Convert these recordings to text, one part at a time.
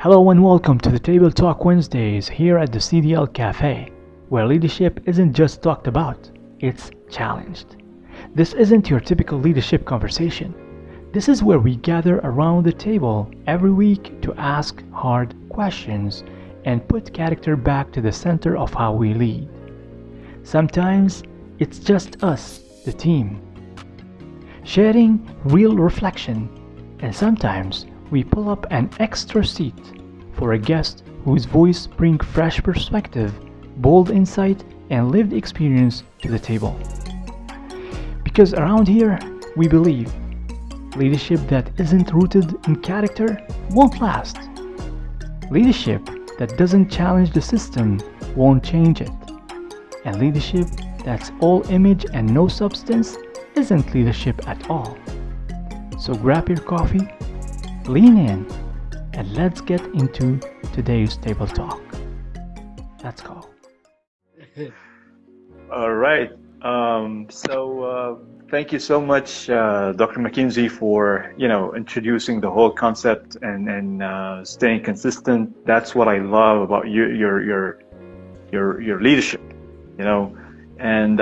Hello and welcome to the Table Talk Wednesdays here at the CDL Café, where leadership isn't just talked about, it's challenged. This isn't your typical leadership conversation. This is where we gather around the table every week to ask hard questions and put character back to the center of how we lead. Sometimes it's just us, the team, sharing real reflection, and sometimes we pull up an extra seat for a guest whose voice brings fresh perspective, bold insight, and lived experience to the table. Because around here, we believe leadership that isn't rooted in character won't last. Leadership that doesn't challenge the system won't change it. And leadership that's all image and no substance isn't leadership at all. So grab your coffee, lean in, and let's get into today's table talk. Let's go. All right. Thank you so much, Dr. McKinsey, for introducing the whole concept and staying consistent. That's what I love about your leadership. And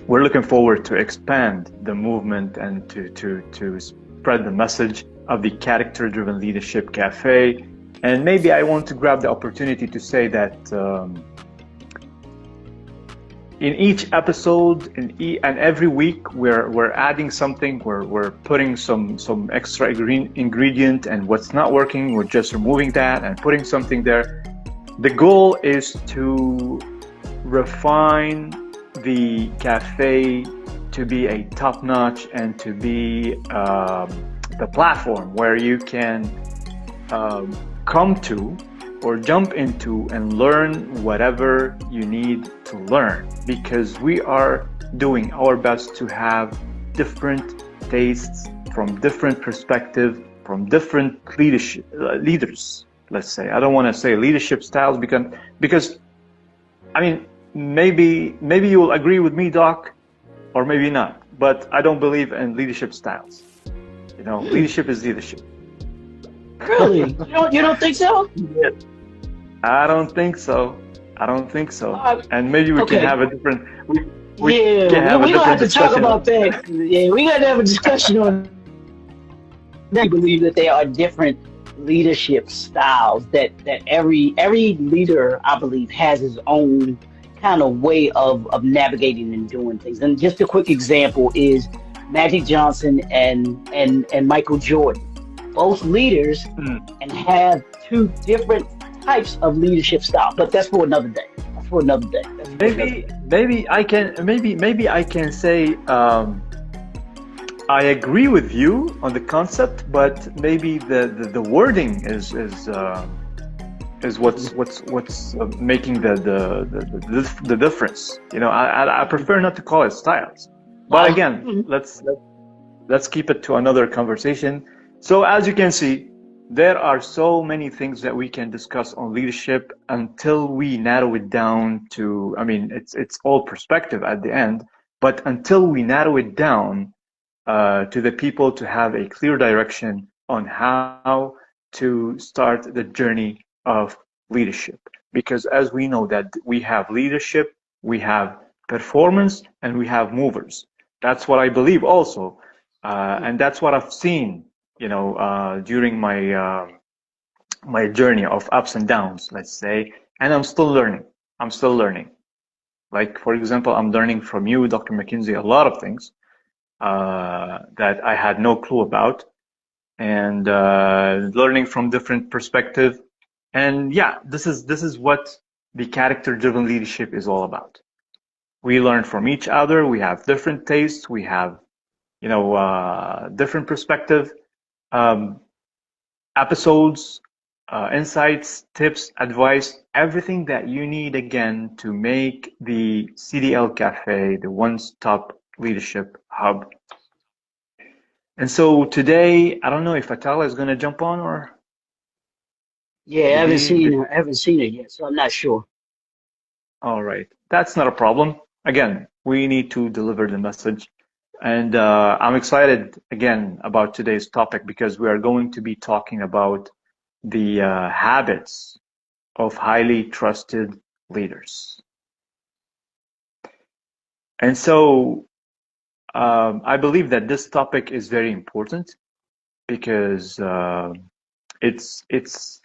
we're looking forward to expand the movement and to spread the message of the Character-Driven Leadership Cafe. And maybe I want to grab the opportunity to say that in each episode, and every week, we're adding something. We're putting some extra ingredient, and what's not working, we're just removing that and putting something there. The goal is to refine the cafe to be a top-notch and to be the platform where you can come to or jump into and learn whatever you need to learn, because we are doing our best to have different tastes from different perspectives, from different leaders, let's say. I don't want to say leadership styles because I mean, maybe you will agree with me, Doc, or maybe not, but I don't believe in leadership styles. Leadership is leadership. Really? You don't think so? Yeah. I don't think so. And maybe we can have a different. We don't have to talk about that. Yeah, we got to have a discussion on. I believe that there are different leadership styles that every leader, I believe, has his own kind of way of navigating and doing things. And just a quick example is Magic Johnson and Michael Jordan, both leaders, and have two different types of leadership style. But that's for another day. Maybe I can say I agree with you on the concept, but maybe the wording is what's making the difference. I prefer not to call it styles. But again, let's keep it to another conversation. So as you can see, there are so many things that we can discuss on leadership until we narrow it down to, it's all perspective at the end, but until we narrow it down to the people to have a clear direction on how to start the journey of leadership. Because as we know that we have leadership, we have performance, and we have movers. That's what I believe also, and that's what I've seen, during my journey of ups and downs, let's say. And I'm still learning. Like, for example, I'm learning from you, Dr. McKinsey, a lot of things that I had no clue about, and learning from different perspectives. And yeah, this is what the character-driven leadership is all about. We learn from each other. We have different tastes. We have, different perspective, episodes, insights, tips, advice, everything that you need, again, to make the CDL Cafe the one-stop leadership hub. And so today, I don't know if Atala is going to jump on or. Yeah, I haven't seen it yet, so I'm not sure. All right, that's not a problem. Again, we need to deliver the message. And I'm excited again about today's topic because we are going to be talking about the habits of highly trusted leaders. And so I believe that this topic is very important because it's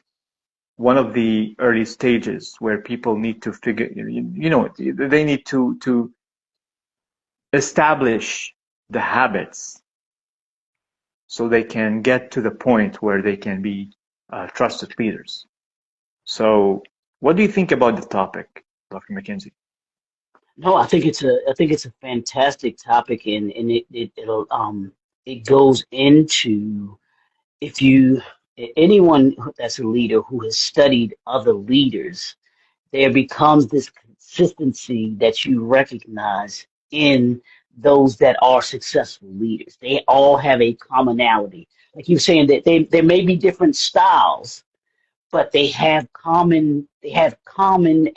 one of the early stages where people need to figure, they need to establish the habits so they can get to the point where they can be trusted leaders. So, what do you think about the topic, Dr. McKenzie? No, I think it's a fantastic topic, and it goes into, if you anyone that's a leader who has studied other leaders, there becomes this consistency that you recognize in those that are successful leaders. They all have a commonality. Like you're saying, that there may be different styles, but they have common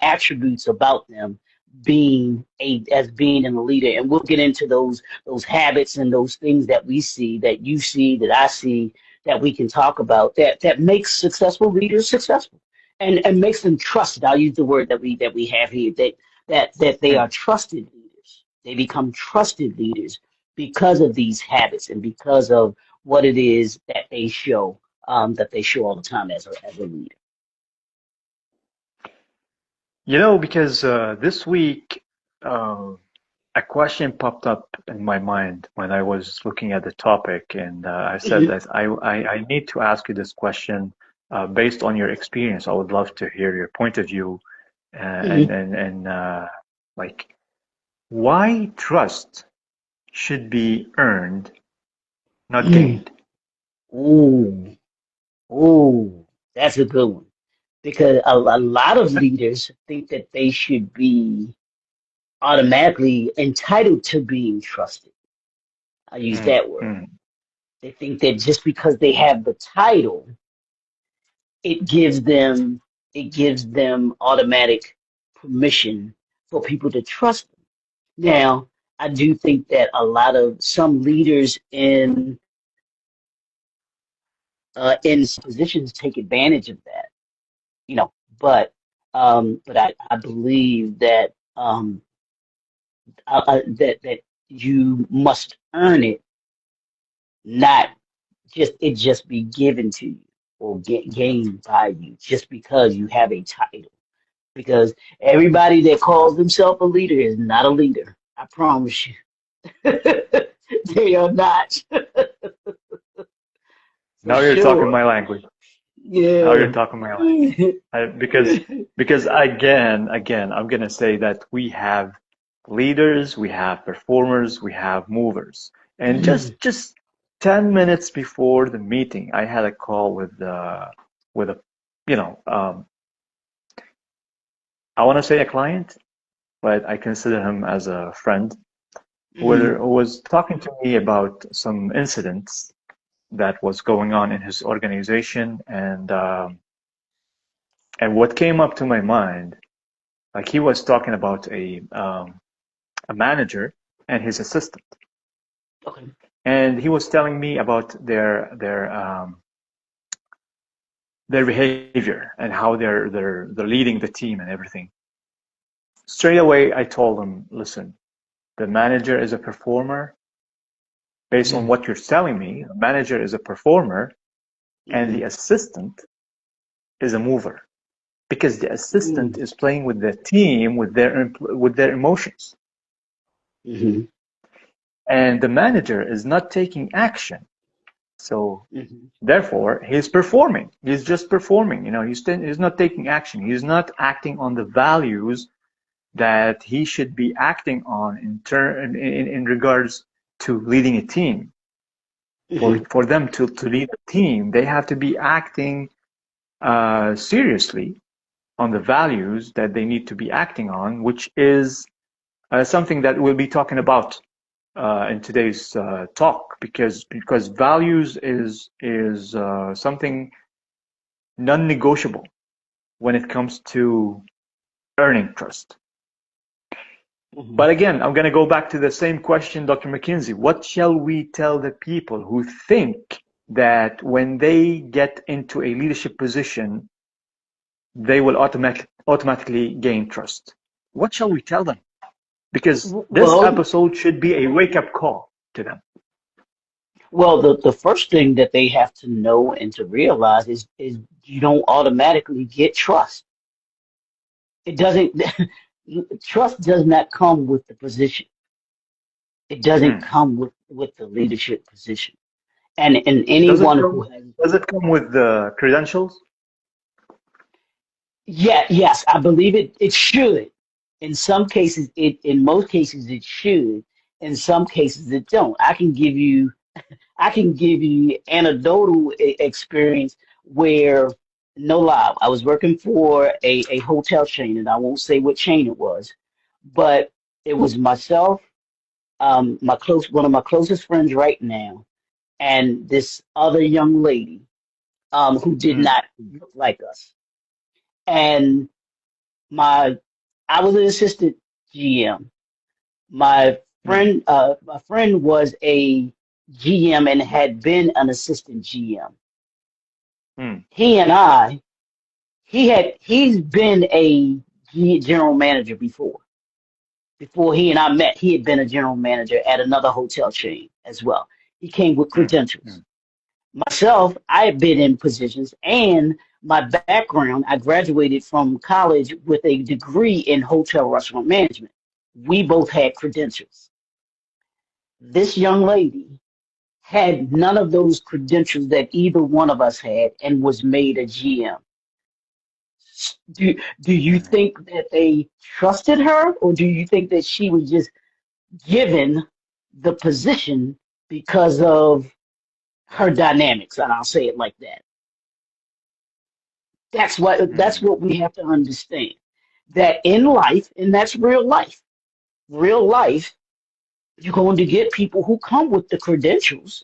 attributes about them, being a leader. And we'll get into those habits and those things that we see, that you see, that I see, that we can talk about, that makes successful leaders successful, and makes them trusted. I'll use the word that we have here, that they are trusted leaders. They become trusted leaders because of these habits and because of what it is that they show all the time as a leader. Because this week a question popped up in my mind when I was looking at the topic, and I said Mhm. that I need to ask you this question based on your experience. I would love to hear your point of view, Mhm. and like why trust should be earned, not Mm. gained. Ooh, ooh, that's a good one. Because a lot of leaders think that they should be automatically entitled to being trusted. I use Mm, that word. mm. They think that just because they have the title, it gives them it gives them automatic permission for people to trust them. Now, I do think that a lot of some leaders in positions take advantage of that, but I believe that that you must earn it, not just be given to you or gained by you just because you have a title. Because everybody that calls themselves a leader is not a leader. I promise you, they are not. For Now you're talking sure. my language. Now you're Yeah. talking my language. Because again, I'm gonna say that we have leaders, we have performers, we have movers. And just 10 minutes before the meeting, I had a call with a you know I want to say a client, but I consider him as a friend who was talking to me about some incidents that was going on in his organization, and what came up to my mind, like he was talking about a manager and his assistant, Okay. and he was telling me about their behavior and how they're leading the team and everything. Straight away, I told him, listen, the manager is a performer. Based on Mhm. what you're telling me, the manager is a performer, and the Mhm. assistant is a mover because the assistant Mhm. is playing with the team with their emotions, Mhm. and the manager is not taking action. So Mhm. therefore, he's performing. He's just performing. He's not taking action. He's not acting on the values that he should be acting on in regards to leading a team. For Mhm. for them to lead a team, they have to be acting seriously on the values that they need to be acting on, which is something that we'll be talking about in today's talk, because values is something non-negotiable when it comes to earning trust. Mhm. But again, I'm going to go back to the same question, Dr. McKinsey. What shall we tell the people who think that when they get into a leadership position, they will automatically gain trust? What shall we tell them? Because this Well, episode should be a wake-up call to them. well, the first thing that they have to know and to realize is you don't automatically get trust. It doesn't. Trust does not come with the position. It doesn't Hmm. come with the leadership position. And Does it anyone who come? has, Does it come with the credentials? yeah, yes, I believe it should. In some cases, in most cases it should. In some cases it don't. I can give you anecdotal experience where, no lie, I was working for a hotel chain, and I won't say what chain it was, but it was myself, one of my closest friends right now, and this other young lady, who did Hmm. not look like us. And my, I was an assistant GM. Hmm. My friend was a GM and had been an assistant GM. Hmm. He and I, he's been a general manager before. Before he and I met, he had been a general manager at another hotel chain as well. He came with Hmm. Hmm. credentials. Myself, I have been in positions, and my background, I graduated from college with a degree in hotel restaurant management. We both had credentials. This young lady had none of those credentials that either one of us had and was made a GM. Do you Hmm. think that they trusted her, or do you think that she was just given the position because of her dynamics? And I'll say it like that. That's Hmm. what we have to understand. That in life, and that's real life. Real life, you're going to get people who come with the credentials.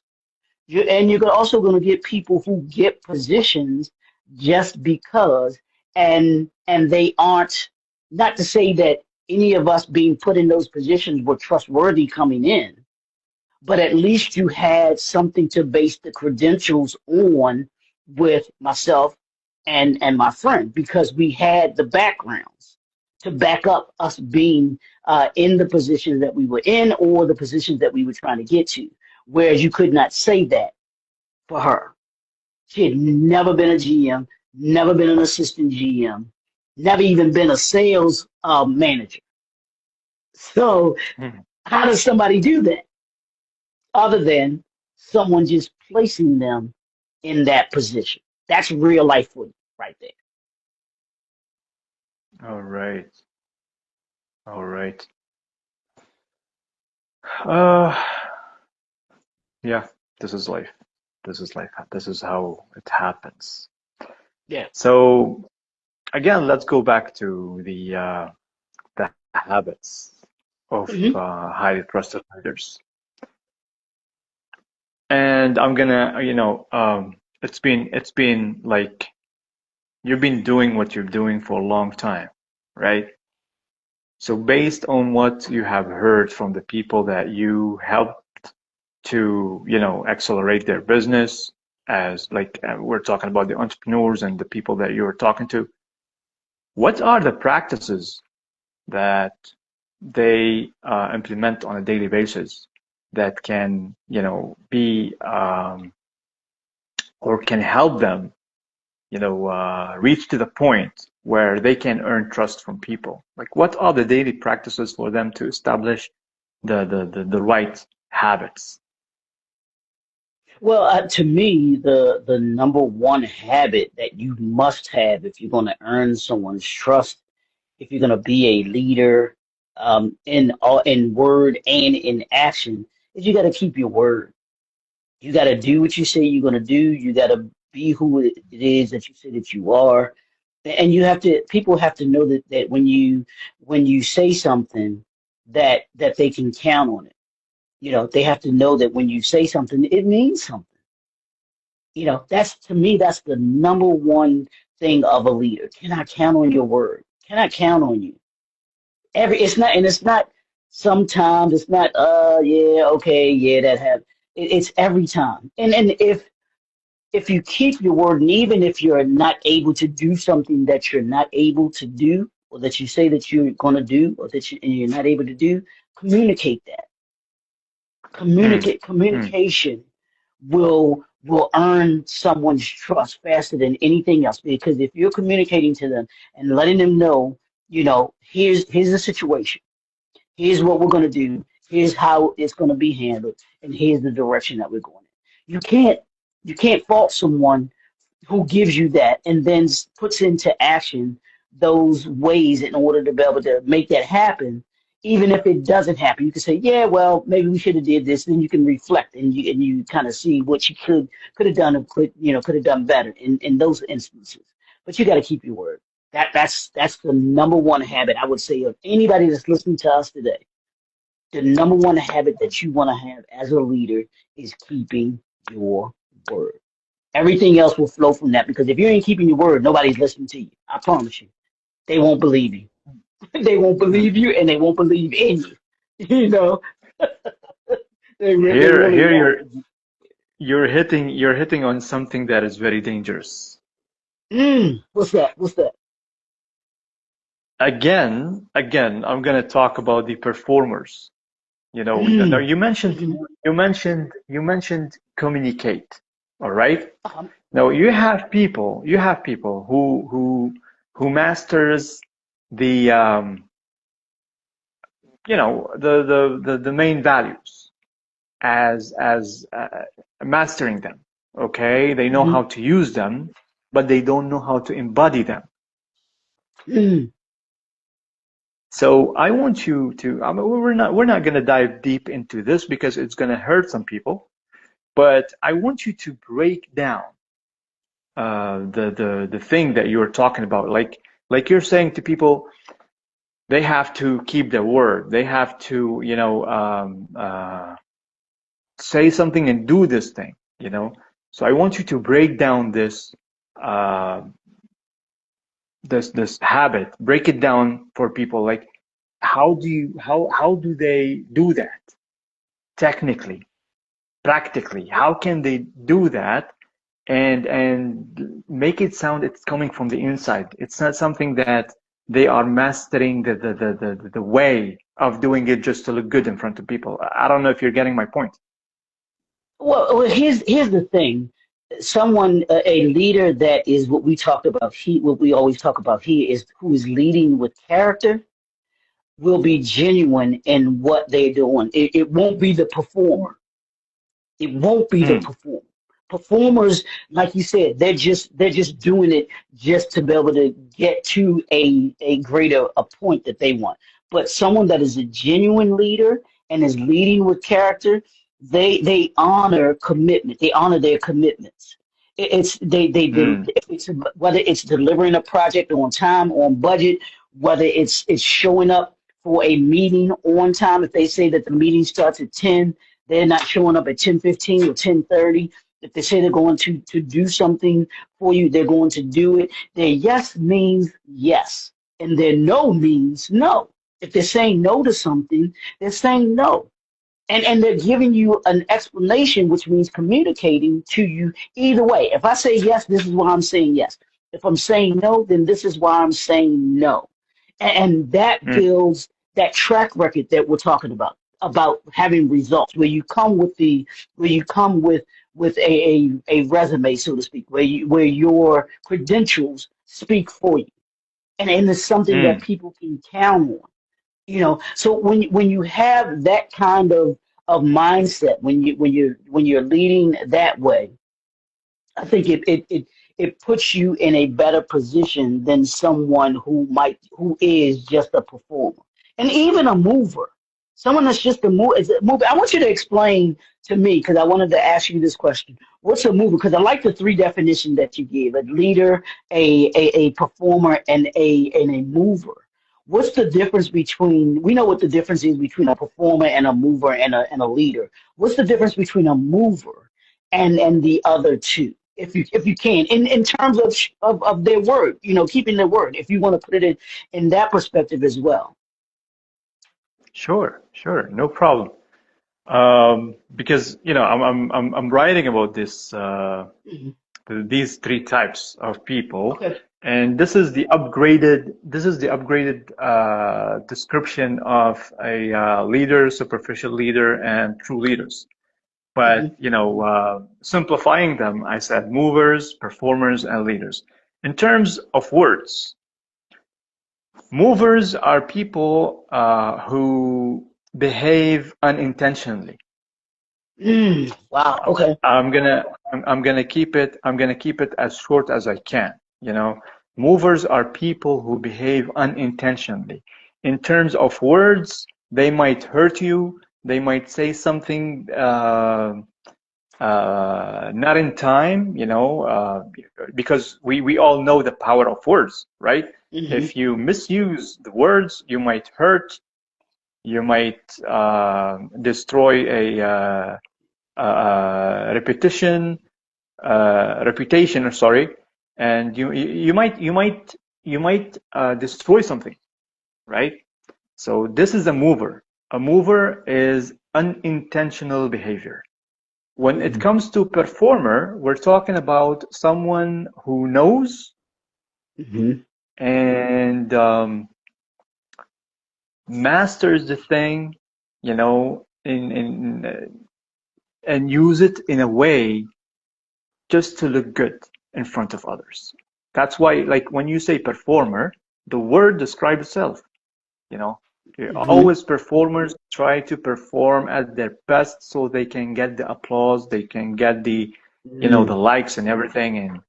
And you're also going to get people who get positions just because, and they aren't, not to say that any of us being put in those positions were trustworthy coming in, but at least you had something to base the credentials on with myself and my friend, because we had the backgrounds to back up us being in the positions that we were in or the positions that we were trying to get to. Whereas you could not say that for her. She had never been a GM, never been an assistant GM, never even been a sales manager. So Hmm. how does somebody do that other than someone just placing them in that position? That's real life for you right there. All right. All right. Uh, yeah, this is life. This is life. This is how it happens. Yeah. So again, let's go back to the habits of Hmm. highly trusted leaders. And I'm gonna, it's been like you've been doing what you're doing for a long time, right? So based on what you have heard from the people that you helped to, accelerate their business, as like we're talking about the entrepreneurs and the people that you're talking to, what are the practices that they implement on a daily basis that can, be or can help them, reach to the point where they can earn trust from people? Like, what are the daily practices for them to establish the right habits? Well, to me, the number one habit that you must have if you're going to earn someone's trust, if you're going to be a leader, in word and in action, is you got to keep your word. You got to do what you say you're going to do. You got to be who it is that you say that you are. And you have to, people have to know that when you say something, that they can count on it. They have to know that when you say something, it means something. That's, to me, that's the number one thing of a leader. Can I count on your word? Can I count on you? It's not sometimes, it's not, yeah, okay, yeah, that happened. It's every time. And if if you keep your word, and even if you're not able to do something that you're not able to do, or that you say that you're going to do, or that you're not able to do, communicate that. Mm, mm, Communication will earn someone's trust faster than anything else. Because if you're communicating to them and letting them know, here's the situation, here's what we're going to do, here's how it's going to be handled, and here's the direction that we're going in. You can't fault someone who gives you that and then puts into action those ways in order to be able to make that happen. Even if it doesn't happen, you can say, yeah, well, maybe we should have did this. Then you can reflect and you kind of see what you could have done, or could have done better in those instances. But you got to keep your word. That's the number one habit I would say of anybody that's listening to us today. The number one habit that you want to have as a leader is keeping your word. Everything else will flow from that, because if you ain't keeping your word, nobody's listening to you. I promise you. They won't believe you. They won't mm. believe you, and they won't believe in you. You know, they Here, really here won't. you're hitting on something that is very dangerous. What's that? What's that? Again, I'm gonna talk about the performers. Now Mm. you Mhm. mentioned communicate. All right. Um, Now you have people who masters the the main values as mastering them. Okay, they know mhm. how to use them, but they don't know how to embody them. Mm. So I want you to. I mean, we're not going to dive deep into this because it's going to hurt some people. But I want you to break down the thing that you're talking about. Like you're saying to people, they have to keep their word. They have to say something and do this thing. So I want you to break down uh, this habit. Break it down for people. Like how do they do that technically, practically? How can they do that and make it sound it's coming from the inside? It's not something that they are mastering the way of doing it just to look good in front of people. I don't know if you're getting my point. Well, here's the thing. A leader that is what we talked about. What we always talk about here is who is leading with character will be genuine in what they're doing. It won't be the performer. It won't be the Mm, performer. Performers, like you said, they're just doing it just to be able to get to a greater a point that they want. But someone that is a genuine leader and is leading with character, they honor commitment. They honor their commitments. It's mm, if it's whether it's delivering a project on time, on budget, whether it's showing up for a meeting on time. If they say that the meeting starts at 10, they're not showing up at 10:15 or 10:30. If they say they're going to do something for you, they're going to do it. Their yes means yes, and their no means no. If they're saying no to something, they're saying no. And they're giving you an explanation, which means communicating to you either way. If I say yes, this is why I'm saying yes. If I'm saying no, then this is why I'm saying no. And that mm, builds that track record that we're talking about having results, where you come with a resume, so to speak, where your credentials speak for you. And it's something that mm. people can count on. So when you have that kind of mindset, when you're leading that way, I think it puts you in a better position than someone who is just a performer, and even a mover. Someone that's just a mover. I want you to explain to me, because I wanted to ask you this question. What's a mover? Because I like the three definitions that you gave: a leader, a performer, and a mover. What's the difference between? We know what the difference is between a performer and a mover and a leader. What's the difference between a mover and the other two? If you can, in terms of their word, keeping their word, if you want to put it in that perspective as well. Sure, no problem. Because I'm writing about this Mhm. these three types of people, Okay. and this is the upgraded description of a leader, superficial leader, and true leaders. Hmm. But simplifying them, I said movers, performers, and leaders. In terms of words, movers are people who behave unintentionally. Wow. Um, Okay. I'm gonna I'm gonna keep it as short as I can. Movers are people who behave unintentionally. In terms of words, they might hurt you. They might say something not in time, because we all know the power of words, right? Hmm. If you misuse the words, you might hurt, you might destroy repetition, reputation, sorry, and you might destroy something, right? So this is a mover. A mover is unintentional behavior. When it Hmm. comes to performer, we're talking about someone who knows Hmm. and masters the thing, and use it in a way just to look good in front of others. That's why, like when you say performer, the word describes itself. You know, Hmm. always performers try to perform at their best so they can get the applause, they can get the likes and everything. And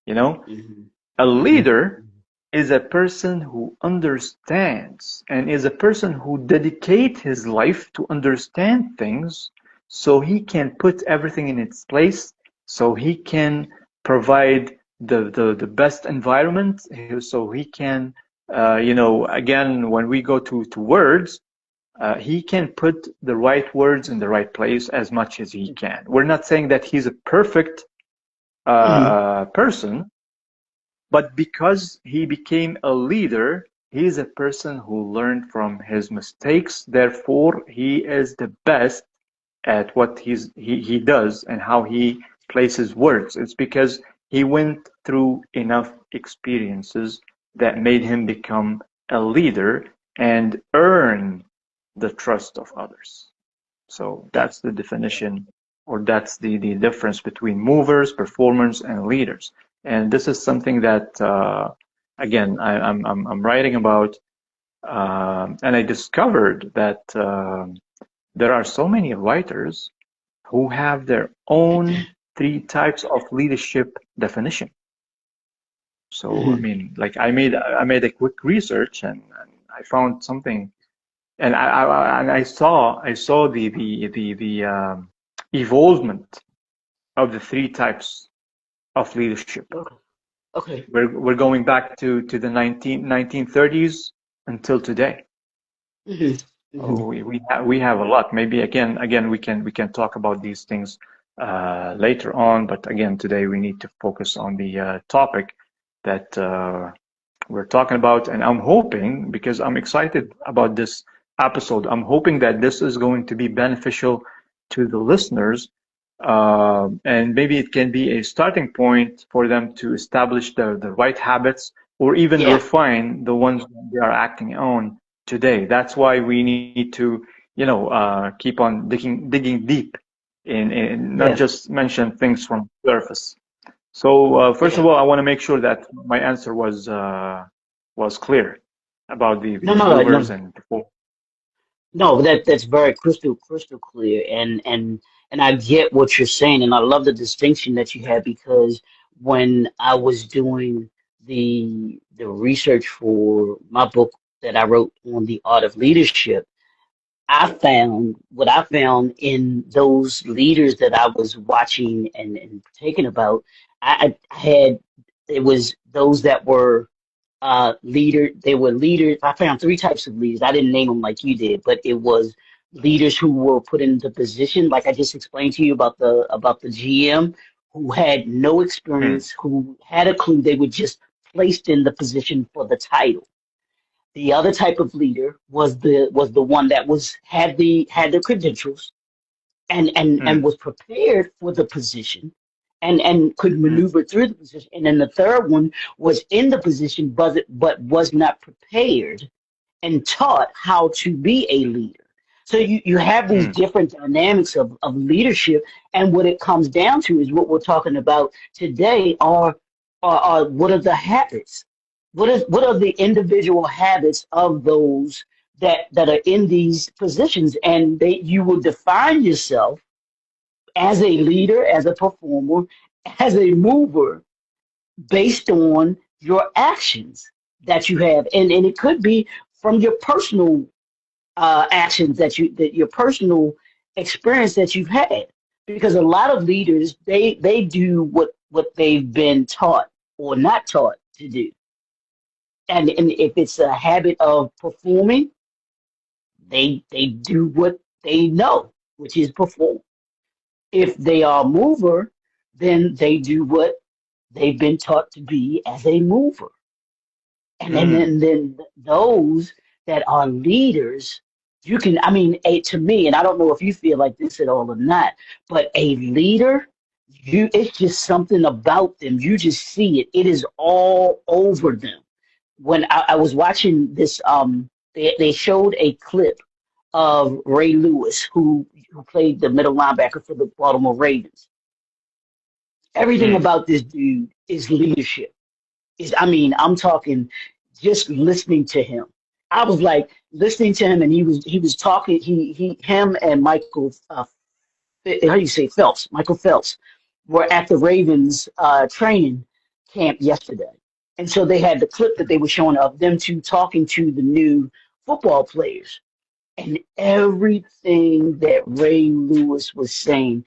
you know, Hmm. a Hmm. leader is a person who understands and is a person who dedicates his life to understand things so he can put everything in its place, so he can provide the best environment, so he can, again, when we go to words, he can put the right words in the right place as much as he can. We're not saying that he's a perfect Hmm. person, but because he became a leader, he is a person who learned from his mistakes. Therefore, he is the best at what he does and how he places words. It's because he went through enough experiences that made him become a leader and earn the trust of others. So Yeah. that's the definition, or that's the difference between movers, performers, and leaders. And this is something that, again, I'm writing about, and I discovered that there are so many writers who have their own three types of leadership definition. So I Hmm. mean, like I made a quick research, and I found something, and I saw the evolvement of the three types of leadership. Okay. Okay. We're going back to the 1930s until today. Hmm. Hmm. Oh, we have a lot. Maybe again we can talk about these things later on, but again today we need to focus on the topic that we're talking about, and I'm hoping, because I'm excited about this episode, I'm hoping that this is going to be beneficial to the listeners, and maybe it can be a starting point for them to establish the right habits or even Yeah. refine the ones they are acting on today. That's why we need to, keep on digging deep in not Yeah. just mention things from surface. So first Yeah. of all, I want to make sure that my answer was clear about No, the no, movers no. and before. No, that's very crystal clear, and I get what you're saying, and I love the distinction that you had because when I was doing the research for my book that I wrote on the art of leadership, I found what I found in those leaders that I was watching and taking about. I had it was those that were they were leaders. I found three types of leaders. I didn't name them like you did, but it was leaders who were put into position, like I just explained to you about the GM, who had no Hmm, experience, who had a clue. They were just placed in the position for the title. The other type of leader was the one that was had the credentials and hmm, was prepared for the position and could maneuver through the position. And then the third one was in the position, but was not prepared and taught how to be a leader. So you have these different dynamics of leadership, and what it comes down to is what we're talking about today are what are the habits? What are the individual habits of those that are in these positions? And you will define yourself as a leader, as a performer, as a mover based on your actions that you have. And it could be from your personal actions that your personal experience that you've had. Because a lot of leaders, they do what they've been taught or not taught to do. And if it's a habit of performing, they do what they know, which is perform. If they are a mover, then they do what they've been taught to be as a mover. And then those that are leaders, you can, I mean, to me, and I don't know if you feel like this at all or not, but a leader, it's just something about them. You just see it. It is all over them. When I was watching this, they showed a clip of Ray Lewis, who played the middle linebacker for the Baltimore Ravens. Everything about this dude is leadership. I'm talking just listening to him. I was like listening to him, and he was talking. Him and Michael, how do you say Phelps? Michael Phelps were at the Ravens training camp yesterday, and so they had the clip that they were showing of them two talking to the new football players, and everything that Ray Lewis was saying,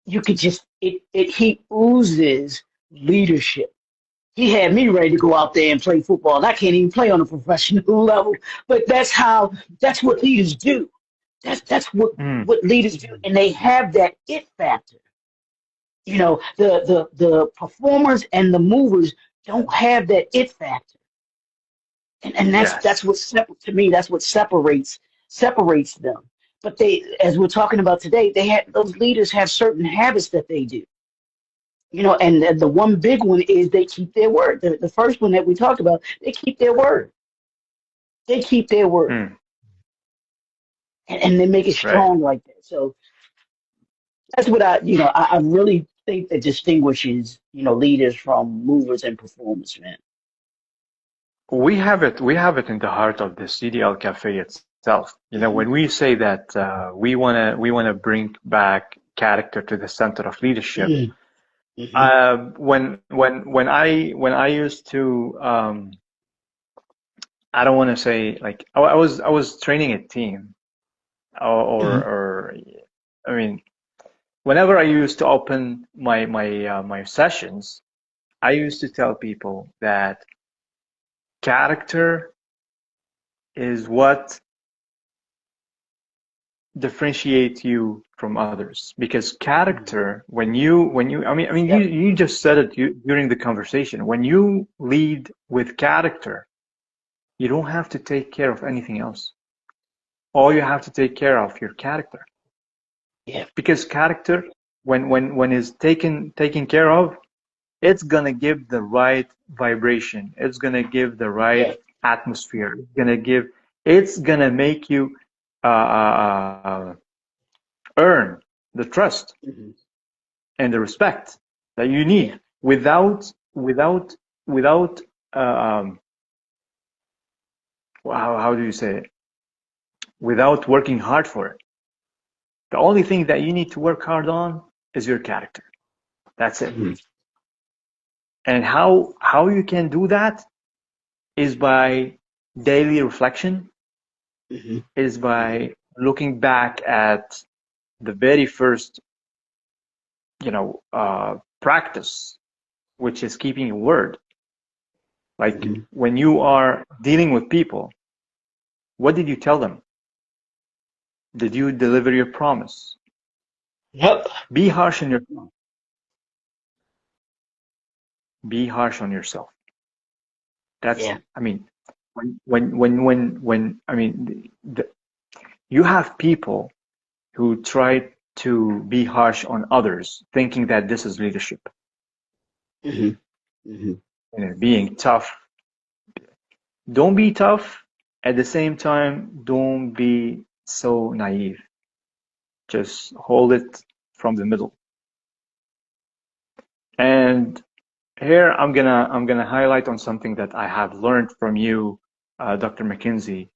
you could just he oozes leadership. He had me ready to go out there and play football. And I can't even play on a professional level, but that's what leaders do. That's what leaders do, and they have that it factor. You know, the performers and the movers don't have that it factor, and that's what to me that's what separates them. But as we're talking about today, those leaders have certain habits that they do. You know, and the one big one is they keep their word. The first one that we talked about, they keep their word. They keep their word, and they make it strong like that. So that's what I really think that distinguishes leaders from movers and performers, man. We have it in the heart of the CDL Cafe itself. You know, when we say that we wanna bring back character to the center of leadership. When I used to I don't want to say like I was training a team or I mean, whenever I used to open my sessions, I used to tell people that character is what differentiates you from others, because character, when you you just said it during the conversation, when you lead with character, you don't have to take care of anything else. All you have to take care of your character. Yeah. Because character, when is taken care of, it's gonna give the right vibration. It's gonna give the right atmosphere. It's gonna make you earn the trust and the respect that you need without how do you say it? Without working hard for it. The only thing that you need to work hard on is your character. That's it. And how you can do that is by daily reflection, is by looking back at the very first practice, which is keeping your word. Like when you are dealing with people, what did you tell them? Did you deliver your promise? Yep. Be harsh on yourself. Be harsh on yourself. That's I mean, when I mean, you have people who try to be harsh on others, thinking that this is leadership. Hmm. Hmm. Being tough. Don't be tough. At the same time, don't be so naive. Just hold it from the middle. And here I'm gonna highlight on something that I have learned from you, Dr. McKinsey,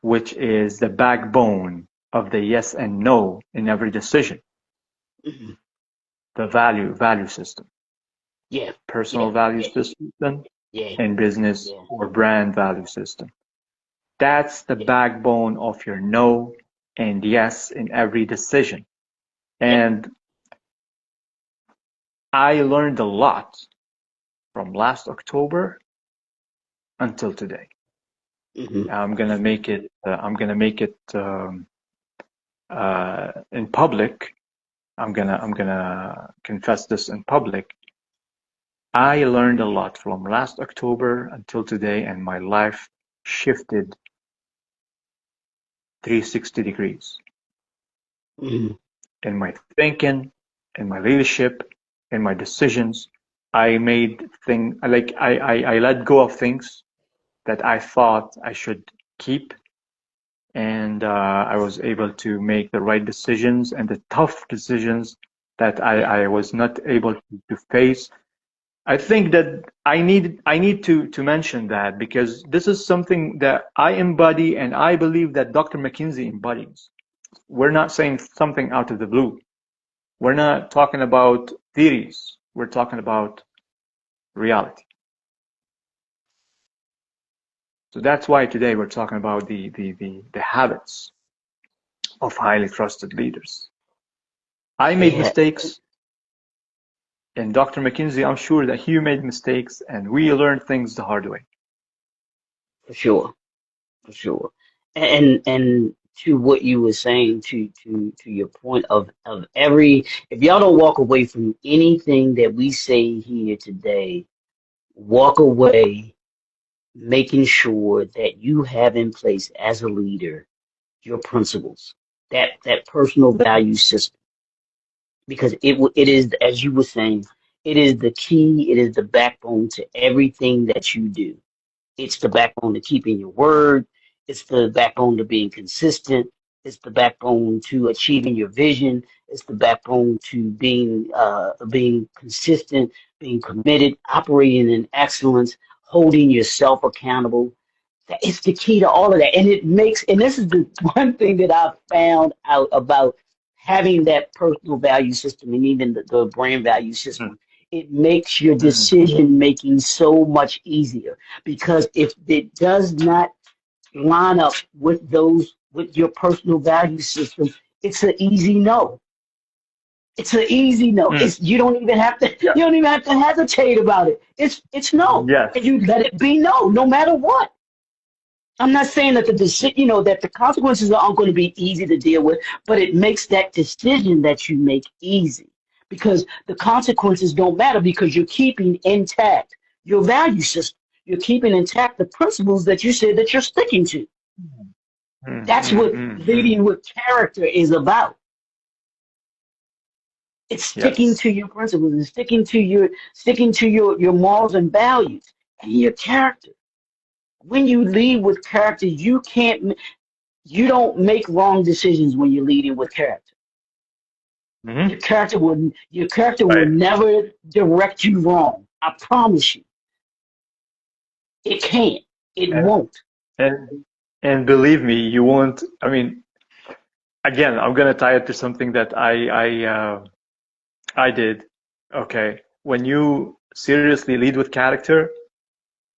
which is the backbone of the yes and no in every decision. Hmm. The value system, Yeah, personal yeah, value yeah, system, yeah, and business yeah, or brand value system. That's the yeah, backbone of your no and yes in every decision. yeah. And I learned a lot from last October until today. Hmm. I'm gonna make it in public. I'm gonna confess this in public. I learned a lot from last October until today, and my life shifted 360 degrees Hmm. in my thinking, in my leadership, in my decisions. I made thing like I let go of things that I thought I should keep, and I was able to make the right decisions and the tough decisions that Yeah, I was not able to face. I think that I need to mention that because this is something that I embody and I believe that Dr. McKinsey embodies. We're not saying something out of the blue. We're not talking about theories. We're talking about reality. So that's why today we're talking about the habits of highly trusted leaders. I made yeah, mistakes, and Dr. McKinsey, I'm sure that he made mistakes, and we learned things the hard way. for sure, for sure. And to what you were saying, to your point of every, if y'all don't walk away from anything that we say here today, walk away making sure that you have in place as a leader your principles, that personal value system, because it is, as you were saying, it is the key, it is the backbone to everything that you do. It's the backbone to keeping your word. It's the backbone to being consistent. It's the backbone to achieving your vision. It's the backbone to being consistent, being committed, operating in excellence, holding yourself accountable. It's the key to all of that. And it makes, and this is the one thing that I've found out about having that personal value system and even the brand value system. It makes your Mm-hmm. decision making so much easier because if it does not line up with with your personal value system, it's an easy no. It's an easy no. Mm. It's you don't even have to Yeah. you don't even have to hesitate about it. It's no. Yes. And you let it be no, no matter what. I'm not saying that the decision, that the consequences aren't going to be easy to deal with, but it makes that decision that you make easy because the consequences don't matter because you're keeping intact your value system. You're keeping intact the principles that you said that you're sticking to. Mm, That's mm, what mm, mm. leading with character is about. It's sticking Yes. to your principles and sticking to your morals and values and your character. When you lead with character, you don't make wrong decisions when you're leading with character. Hmm. Your character will Right. never direct you wrong. I promise you. It can't. It And won't. and believe me, you won't. I mean, again, I'm gonna tie it to something that I did. Okay, when you seriously lead with character,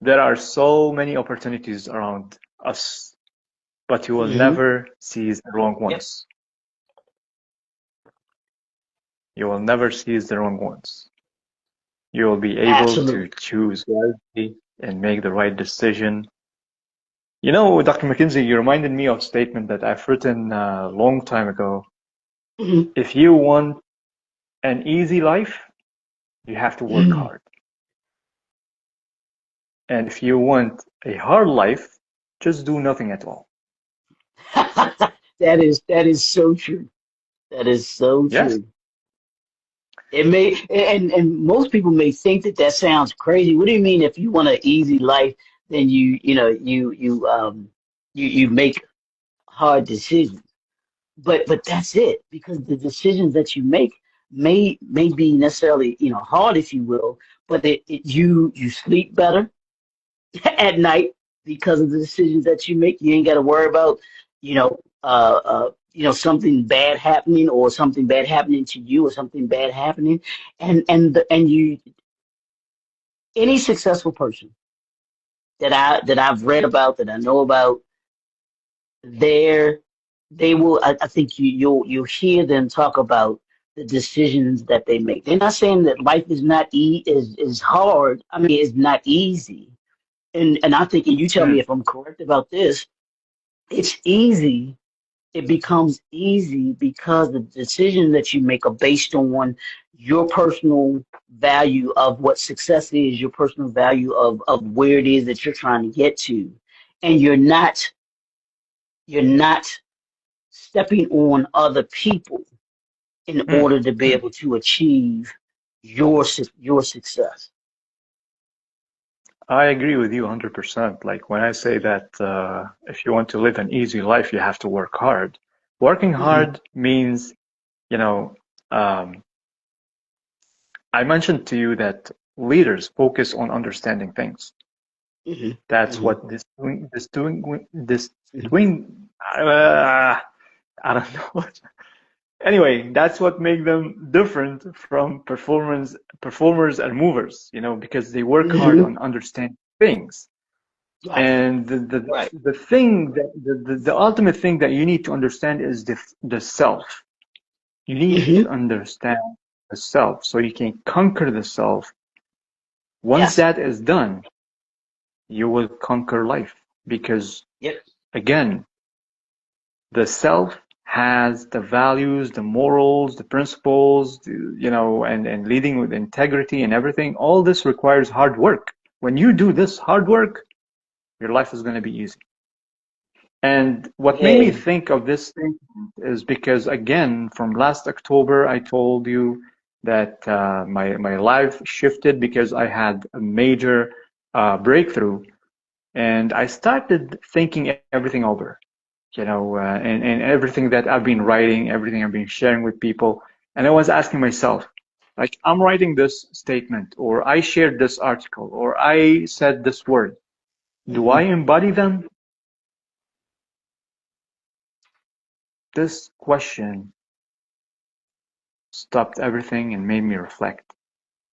there are so many opportunities around us, but you will Hmm. never seize the wrong Yep. ones. You will never seize the wrong ones. You will be able to Absolutely. choose wisely and make the right decision. You know, Dr. McKinsey, you reminded me of a statement that I've written a long time ago. Hmm. If you want an easy life, you have to work Hmm. hard. And if you want a hard life, just do nothing at all. That is so true. That is so Yes. true. It may, and most people may think that that sounds crazy. What do you mean if you want an easy life, then you make hard decisions? But that's it, because the decisions that you make may be necessarily hard, if you will, but you sleep better at night because of the decisions that you make. You ain't got to worry about something bad happening, or something bad happening to you, or something bad happening, and you any successful person that I've read about, that I know about, there they will I think you'll hear them talk about the decisions that they make. They're not saying that life is not is hard. I mean, it's not easy. And I think, and you tell me Mm. if I'm correct about this, it's easy. It becomes easy because the decisions that you make are based on your personal value of what success is, your personal value of where it is that you're trying to get to. And you're not stepping on other people in Mm. order to be Mm. able to achieve your success. I agree with you 100%. Like when I say that if you want to live an easy life, you have to work hard. Working Hmm. hard means, you know, um, I mentioned to you that leaders focus on understanding things. Hmm. That's Hmm. what this Hmm. doing. I don't know. Anyway, that's what makes them different from performers and movers. Because they work hard Hmm. on understanding things. Right. And Right. the thing that the ultimate thing that you need to understand is the self. You need to Hmm. understand the self so you can conquer the self. Once Yes. that is done, you will conquer life. Because Yep. again, the self has the values, the morals, the principles, and leading with integrity and everything. All this requires hard work. When you do this hard work, your life is going to be easy. And what made me Yeah. think of this thing is because, again, from last October, I told you that my life shifted because I had a major breakthrough, and I started thinking everything over, and everything that I've been writing, everything I've been sharing with people, and I was asking myself, like, I'm writing this statement, or I shared this article, or I said this word. Do Hmm. I embody them? This question stopped everything and made me reflect.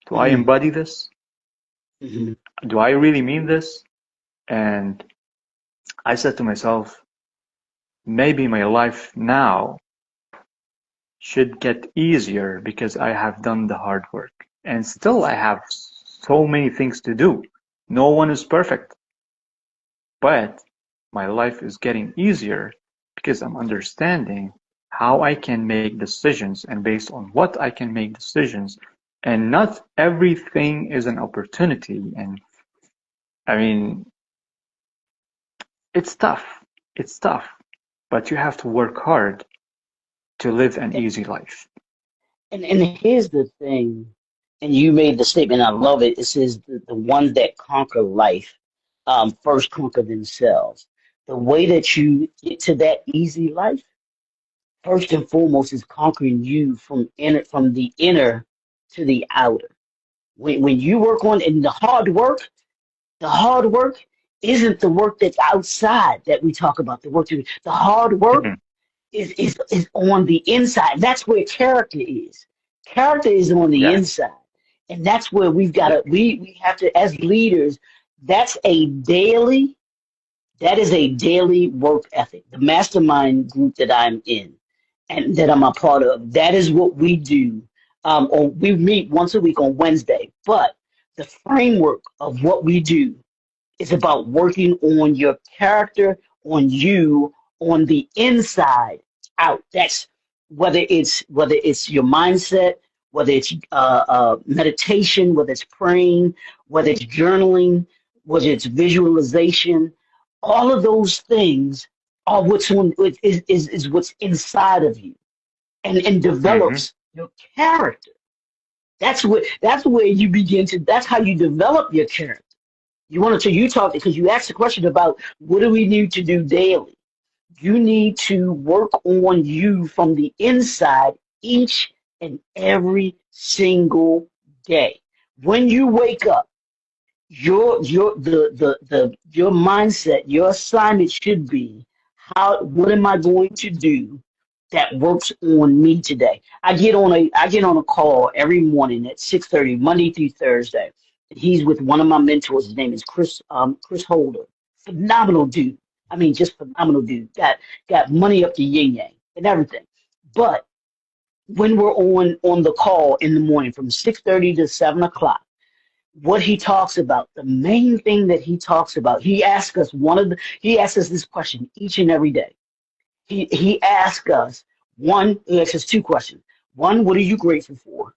Do I Hmm. embody this? Hmm. Do I really mean this? And I said to myself, maybe my life now should get easier because I have done the hard work. And still, I have so many things to do. No one is perfect, but my life is getting easier because I'm understanding how I can make decisions, and based on what I can make decisions. And not everything is an opportunity. And I mean, it's tough. It's tough, but you have to work hard to live an easy life. And here's the thing, and you made the statement. I love it. It says the ones that conquer life first conquer themselves. The way that you get to that easy life, first and foremost, is conquering you from the inner to the outer. When you work on, and the hard work isn't the work that's outside that we talk about. The hard work Mhm. is on the inside. That's where character is. Character is on the Yes. inside. And that's where we've got Yes. to, we have to, as leaders, that's a daily, that is a daily work ethic. The mastermind group that I'm in and that I'm a part of, that is what we do. Or we meet once a week on Wednesday. But the framework of what we do is about working on your character, on you, on the inside out. That's whether it's your mindset, whether it's meditation, whether it's praying, whether it's journaling, whether it's visualization. All of those things are is what's inside of you, and Hmm. develops your character. That's where you begin to. That's how you develop your character. You talk because you asked the question about what do we need to do daily. You need to work on you from the inside each and every single day. When you wake up, your mindset, your assignment should be what am I going to do that works on me today? I get on a call every morning at 6:30, Monday through Thursday. He's with one of my mentors. His name is Chris Holder. Phenomenal dude. I mean, just phenomenal dude. Got money up to yin yang and everything. But when we're on the call in the morning from 6:30 to 7 o'clock, what he talks about, the main thing that he talks about, he asks us this question each and every day. He asks us two questions. One, what are you grateful for?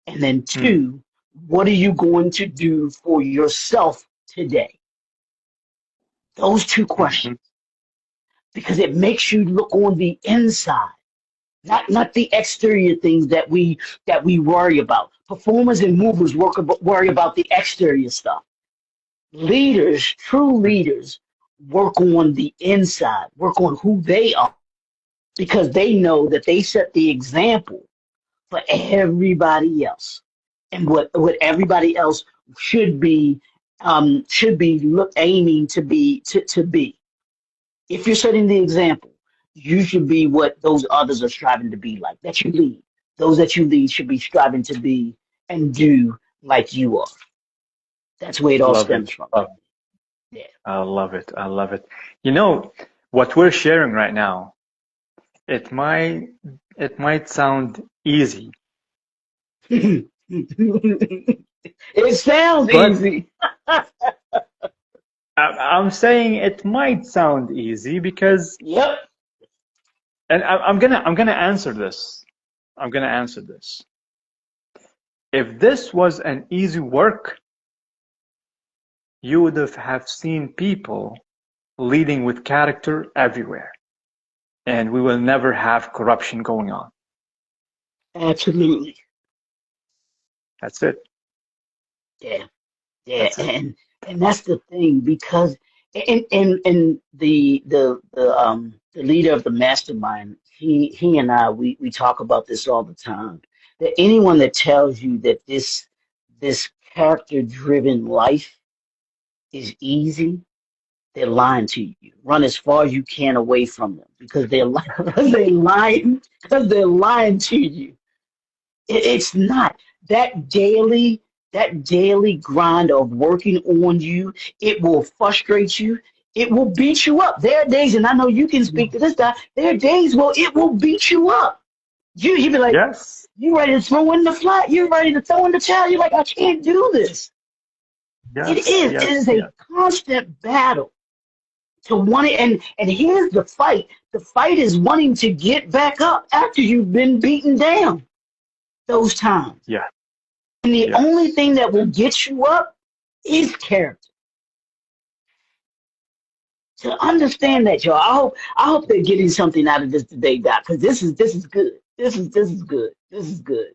And then two, what are you going to do for yourself today? Those two questions. Because it makes you look on the inside, not the exterior things that we worry about. Performers and movers worry about the exterior stuff. Leaders, true leaders, work on the inside, work on who they are, because they know that they set the example for everybody else, and what everybody else should be aiming to be. If you're setting the example, you should be what those others are striving to be like, that you lead. Those that you lead should be striving to be and do like you are. That's where it all stems from. Yeah. I love it. I love it. You know, what we're sharing right now, it might sound easy. It sounds easy. I'm saying it might sound easy because and I'm gonna answer this. I'm gonna answer this. If this was an easy work, you would have seen people leading with character everywhere, and we will never have corruption going on. Absolutely. That's it. Yeah. And that's the thing, because and the leader of the mastermind, he and I, we talk about this all the time. That anyone that tells you that this character driven life is easy, they're lying to you. Run as far as you can away from them, because they're lying to you. It's not that daily grind of working on you. It will frustrate you. It will beat you up. There are days, and I know you can speak to this guy. There are days where it will beat you up. You be like, yes, you ready to throw in the flat? You're ready to throw in the towel? You're like, I can't do this. Yes, it is a constant battle to want it. And here's the fight. The fight is wanting to get back up after you've been beaten down those times. Yeah. And the only thing that will get you up is character. To understand that, y'all. I hope they're getting something out of this today, Doc, because this is good. This is good. This is good.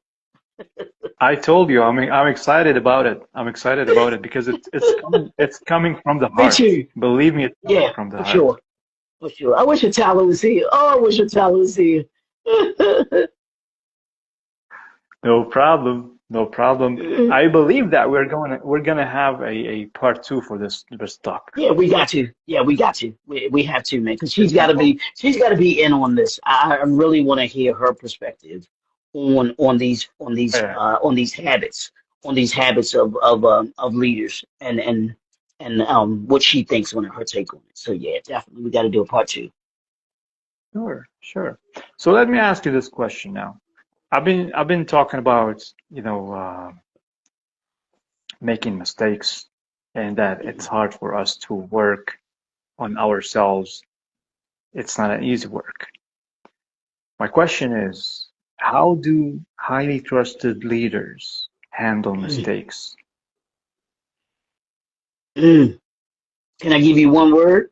I told you, I'm excited about it. I'm excited about it because it's coming from the heart. Believe me, it's coming from the heart. For sure. I wish your talent was here. Oh, I wish your talent was here. No problem. No problem. I believe that we're gonna have a part 2 for this talk. Yeah, we got to. We have to, man, because she's got to be in on this. I really want to hear her perspective on these habits of leaders and what she thinks on her take on it. So yeah, definitely we got to do a part 2. Sure. So let me ask you this question now. I've been talking about making mistakes, and that it's hard for us to work on ourselves. It's not an easy work. My question is, how do highly trusted leaders handle mistakes? Can I give you one word?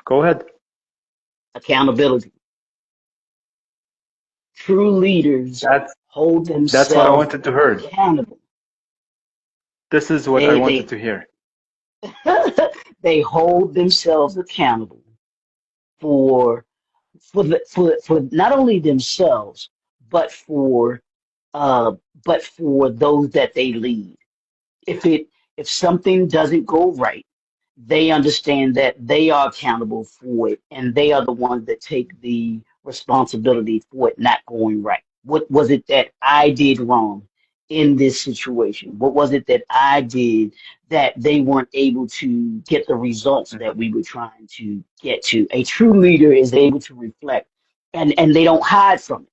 Go ahead. Accountability. True leaders hold That's what I themselves wanted to hear. accountable. This is what I They wanted they to hear. they hold themselves accountable for for not only themselves, but for uh but for those that they lead. If it if something doesn't go right, they understand that they are accountable for it and they are the ones that take the responsibility for it not going right. What was it that I did wrong in this situation? What was it that I did that they weren't able to get the results Mhm. that we were trying to get to? A true leader is able to reflect and they don't hide from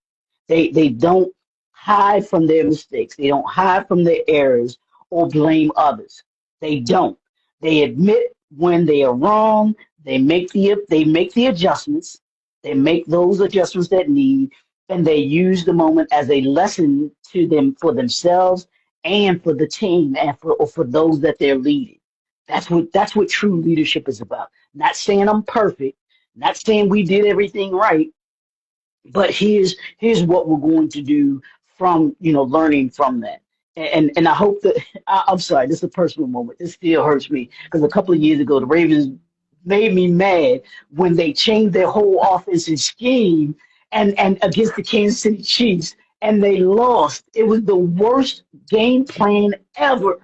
it. They don't hide from their mistakes. They don't hide from their errors or blame others. They don't. They admit when they are wrong. They make the adjustments. They make those adjustments that need, and they use the moment as a lesson to them for themselves and for the team and for those that they're leading. That's what true leadership is about. Not saying I'm perfect, not saying we did everything right, but here's what we're going to do from learning from that. And I hope that I'm sorry, this is a personal moment. This still hurts me because a couple of years ago the Ravens made me mad when they changed their whole offensive scheme and against the Kansas City Chiefs and they lost. It was the worst game plan ever.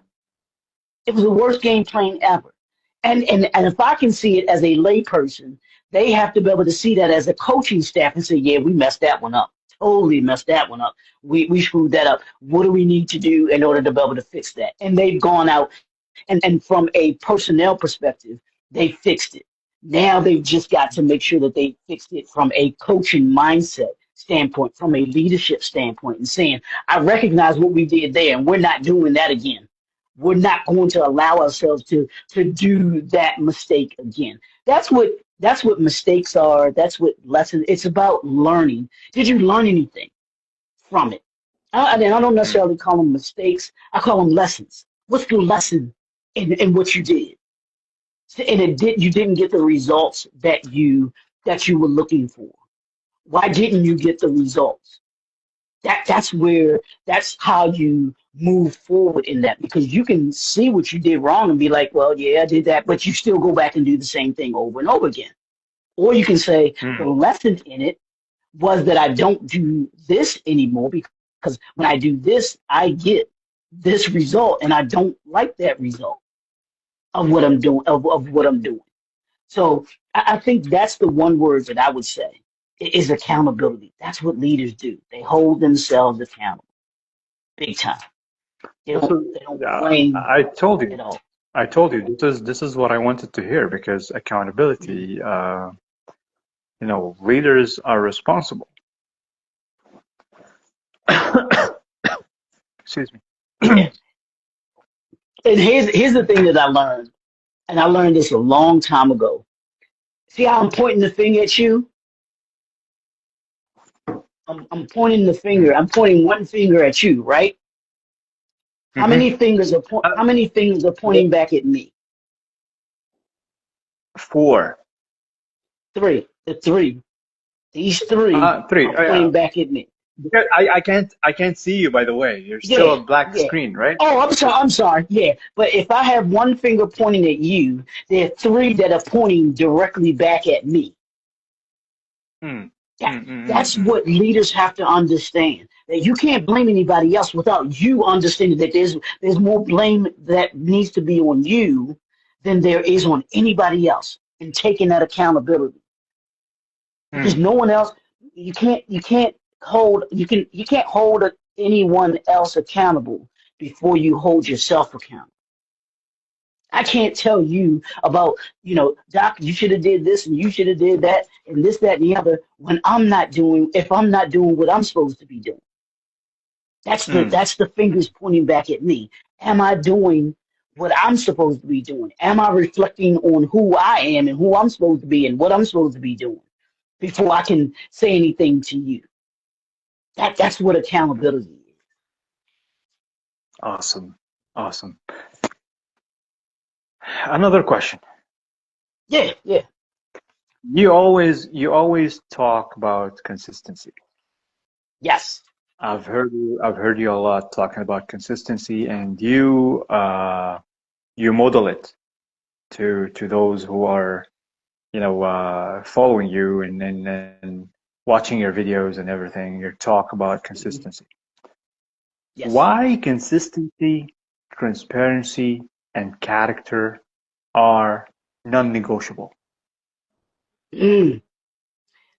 It was the worst game plan ever. And if I can see it as a layperson, they have to be able to see that as a coaching staff and say, yeah, we messed that one up. Totally messed that one up. We screwed that up. What do we need to do in order to be able to fix that? And they've gone out and from a personnel perspective, they fixed it. Now they've just got to make sure that they fixed it from a coaching mindset standpoint, from a leadership standpoint, and saying, I recognize what we did there, and we're not doing that again. We're not going to allow ourselves to do that mistake again. That's what mistakes are. That's what lessons. It's about learning. Did you learn anything from it? I don't Mm. necessarily call them mistakes. I call them lessons. What's the lesson in what you did? And you didn't get the results that you were looking for. Why didn't you get the results? That's how you move forward in that because you can see what you did wrong and be like, well, yeah, I did that, but you still go back and do the same thing over and over again. Or you can say the Mm. lesson in it was that I don't do this anymore because when I do this, I get this result and I don't like that result of what I'm doing. So I think that's the one word that I would say is accountability. That's what leaders do. They hold themselves accountable big time. They This don't is, they don't yeah, blame I told you. at all. I told you this is what I wanted to hear because accountability. Leaders are responsible. Excuse me. Yeah. And here's the thing that I learned, and I learned this a long time ago. See how I'm pointing the finger at you? I'm pointing the finger. Mm. I'm pointing one finger at you, right? How Hmm. many fingers are Uh, how many fingers are what? pointing back at me? Four. Three. The three. These three Three. are pointing back at me. Because I can't see you, by the way. You're still Yeah, a black yeah. screen, right? Oh, I'm sorry. I'm sorry. Yeah, but if I have one finger pointing at you, there are three that are pointing directly back at me. Mm. That, Mm, mm, mm, that's mm. what leaders have to understand. That you can't blame anybody else without you understanding that there's more blame that needs to be on you than there is on anybody else, and taking that accountability. Because Mm. no one else, you can't hold anyone else accountable before you hold yourself accountable. I can't tell you about, Doc, you should have did this and you should have did that and this, that, and the other when if I'm not doing what I'm supposed to be doing. Mm. That's the fingers pointing back at me. Am I doing what I'm supposed to be doing? Am I reflecting on who I am and who I'm supposed to be and what I'm supposed to be doing before I can say anything to you? That's what accountability is. Awesome. Awesome. Another question. Yeah, yeah. You always talk about consistency. Yes. I've heard you a lot talking about consistency, and you model it to those who are following you and watching your videos and everything. You talk about Mhm. consistency. Yes. Why consistency, transparency, and character are non-negotiable? Mm.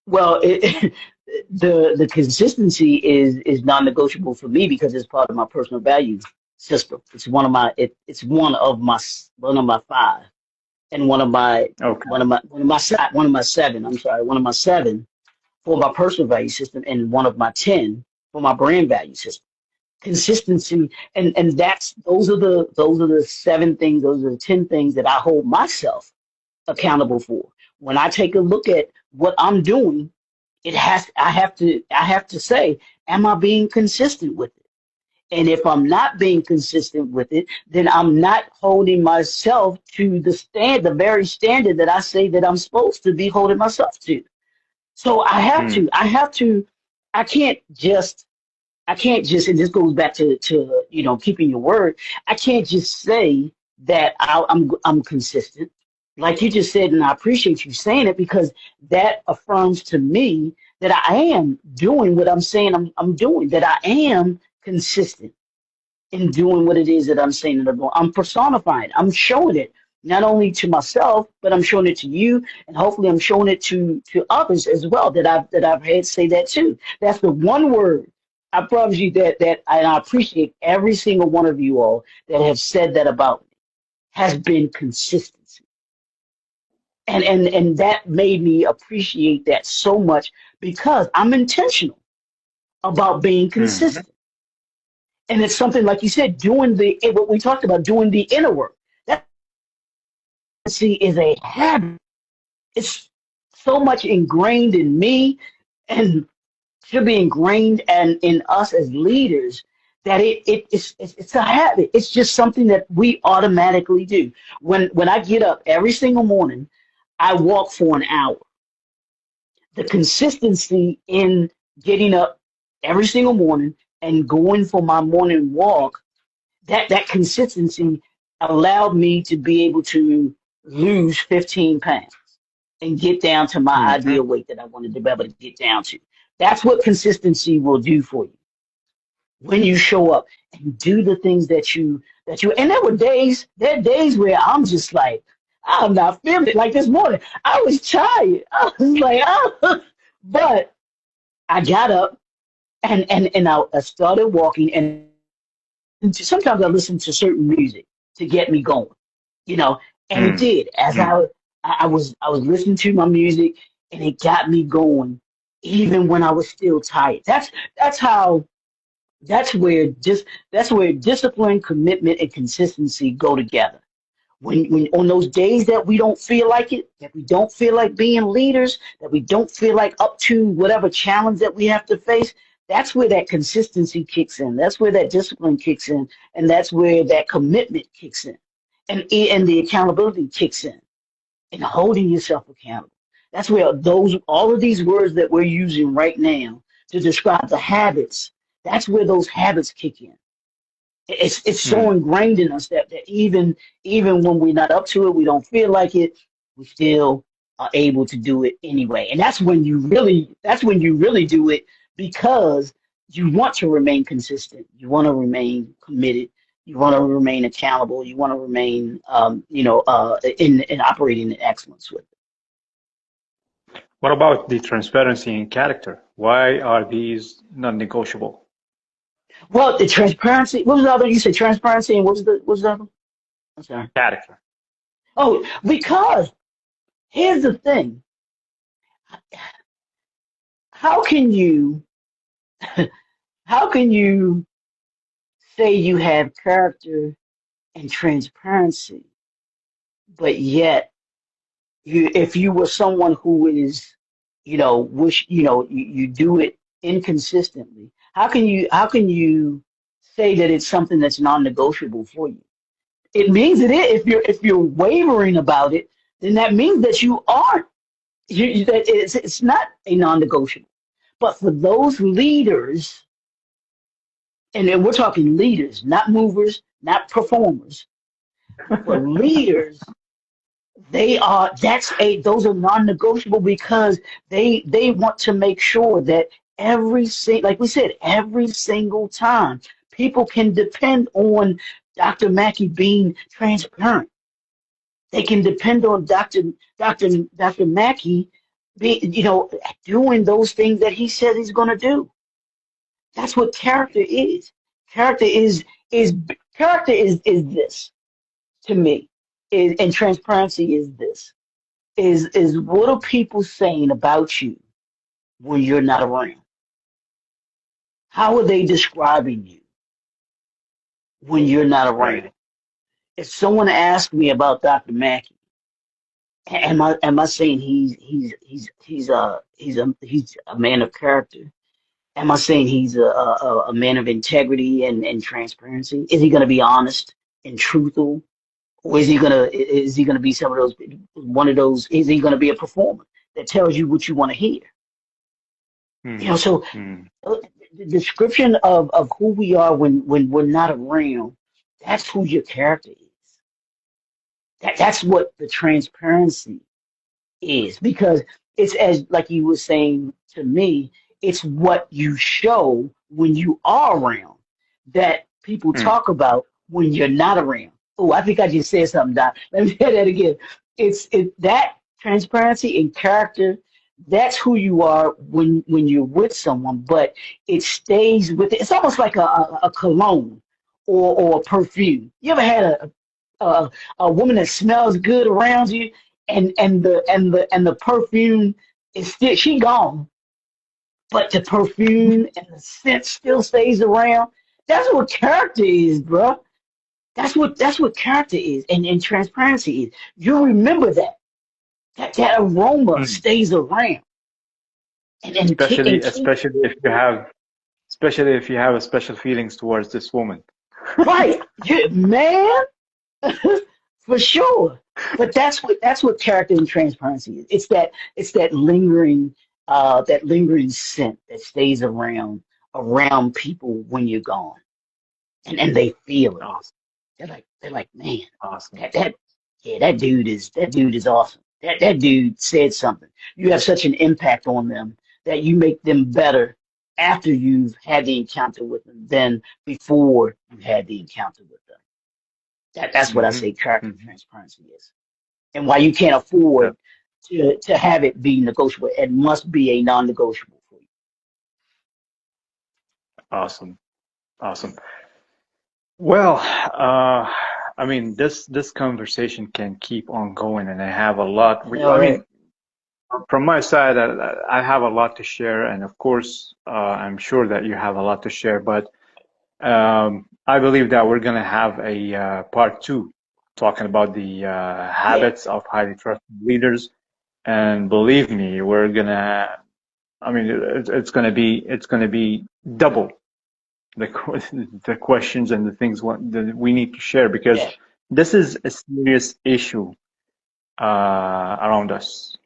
Well, the consistency is non-negotiable for me because it's part of my personal value system. It's one of my it's one of my five and Okay. one of my seven. I'm sorry, one of my seven for my personal value system and one of my 10 for my brand value system. Consistency and that's those are the seven things, those are the 10 things that I hold myself accountable for. When I take a look at what I'm doing, I have to say, am I being consistent with it? And if I'm not being consistent with it, then I'm not holding myself to the very standard that I say that I'm supposed to be holding myself to. So Hmm. I can't just and this goes back to keeping your word. I can't just say that I'm consistent, like you just said, and I appreciate you saying it because that affirms to me that I am doing what I'm saying I'm doing, that I am consistent in doing what it is that I'm saying that I'm doing. I'm personifying. I'm showing it not only to myself, but I'm showing it to you, and hopefully I'm showing it to others as well that I've had say that too. That's the one word I promise you that and I appreciate every single one of you all that have said that about me has been consistency. And that made me appreciate that so much because I'm intentional about being Hmm. consistent. And it's something like you said, doing what we talked about, doing the inner work. That see is a habit. It's so much ingrained in me and should be ingrained and in us as leaders that it's a habit. It's just something that we automatically do. When I get up every single morning, I walk for an hour. The consistency in getting up every single morning and going for my morning walk, that consistency allowed me to be able to lose 15 pounds and get down to my Hmm. ideal weight that I wanted to be able to get down to. That's what consistency will do for you when you show up and do the things that you and there are days where I'm just like, I'm not feeling it. Like this morning, I was tired. I was like, oh. But I got up and I started walking and sometimes I listen to certain music to get me going, you know, and it Hmm. did. As Hmm. I was listening to my music and it got me going even when I was still tired. That's how that's where just that's where discipline, commitment, and consistency go together. When on those days that we don't feel like it, that we don't feel like being leaders, that we don't feel like up to whatever challenge that we have to face, that's where that consistency kicks in. That's where that discipline kicks in, and that's where that commitment kicks in, and the accountability kicks in, and holding yourself accountable. That's where those all of these words that we're using right now to describe the habits. That's where those habits kick in. It's so Hmm. ingrained in us that even when we're not up to it, we don't feel like it, we still are able to do it anyway. And that's when you really do it because you want to remain consistent, you want to remain committed, you want to remain accountable, you want to remain in operating in excellence with it. What about the transparency and character? Why are these non-negotiable? Well, the transparency. What was the other? You said transparency, and what was the other? I'm sorry. Character. Oh, because here's the thing. How can you how can you say you have character and transparency, but yet if you were someone who is, you do it inconsistently, how can you say that it's something that's non-negotiable for you? It means it is. If you're wavering about it, then that means that you aren't. That it's not a non-negotiable. But for those leaders And then we're talking leaders, not movers, not performers. For leaders, those are non-negotiable because they want to make sure that like we said, every single time people can depend on Dr. Mackey being transparent. They can depend on Dr. Mackey doing those things that he said he's going to do. That's what character is. Character is character is this to me. And transparency is this. Is what are people saying about you when you're not around? How are they describing you when you're not around? Right. If someone asks me about Dr. Mackey, am I saying he's a man of character? Am I saying he's a man of integrity and transparency? Is he going to be honest and truthful? Or is he gonna be is he gonna be a performer that tells you what you want to hear? So the description of who we are when we're not around, that's who your character is. That's what the transparency is, because it's, as like you were saying to me, it's what you show when you are around that people talk about when you're not around. Oh, I think I just said something, Doc. Let me say that again. It's that transparency and character. That's who you are when you're with someone, but it stays with it. It's almost like a cologne or a perfume. You ever had a woman that smells good around you, and the perfume is still, she gone, but the perfume and the scent still stays around. That's what character is, bro. That's what character is, and transparency is. You remember that aroma stays around, and especially keep especially if you have a special feelings towards this woman. right, yeah, man, for sure. But that's what character and transparency is. It's that lingering scent that stays around people when you're gone, and they feel it. Awesome. They're like, man, Awesome. that dude is awesome. That dude said something. You have such an impact on them that you make them better after you've had the encounter with them than before you had the encounter with them. That's what I say character and transparency is. And why you can't afford to have it be negotiable. It must be a non-negotiable for you. Awesome. Awesome. Well, I mean, this conversation can keep on going, and I have a lot. I mean, from my side, I have a lot to share, and of course, I'm sure that you have a lot to share. But I believe that we're gonna have a part two, talking about the habits of highly trusted leaders. And believe me, we're gonna. I mean, it's gonna be double the questions and the things that we need to share, because this is a serious issue around us.